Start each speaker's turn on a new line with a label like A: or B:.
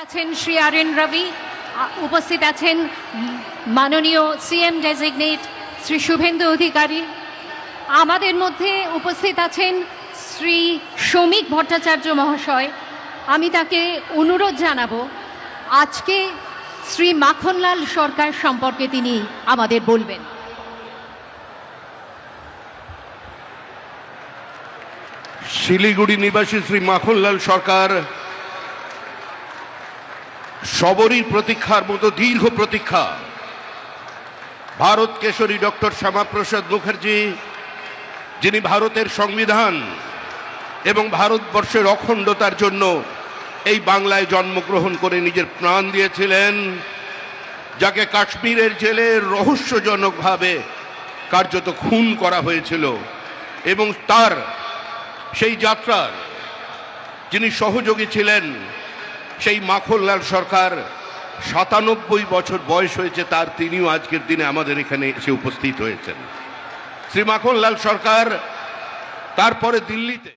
A: আছেন শ্রী আরএন রবি, উপস্থিত আছেন মাননীয় সিএম ডেজিগনেট শ্রী শুভেন্দু অধিকারী, আমাদের মধ্যে উপস্থিত আছেন শ্রী শ্রমিক ভট্টাচার্য মহাশয়। আমি তাকে অনুরোধ জানাবো আজকে শ্রী মাখনলাল সরকার সম্পর্কে তিনি আমাদের বলবেন।
B: শিলিগুড়ি নিবাসী শ্রী মাখনলাল সরকার সবরই প্রতীক্ষার মতো দীর্ঘ প্রতীক্ষা। ভারত কেশরী ডক্টর শ্যামাপ্রসাদ মুখার্জি, যিনি ভারতের সংবিধান এবং ভারতবর্ষের অখণ্ডতার জন্য এই বাংলায় জন্মগ্রহণ করে নিজের প্রাণ দিয়েছিলেন, যাকে কাশ্মীরের জেলে রহস্যজনকভাবে কার্যত খুন করা হয়েছিল, এবং তার সেই যাত্রার যিনি সহযোগী ছিলেন, সেই মাখনলাল সরকার ৯৭ বছর বয়স হয়েছে তার, তিনিও আজকের দিনে আমাদের এখানে এসে উপস্থিত হয়েছেন। শ্রী মাখনলাল সরকার তারপরে দিল্লিতে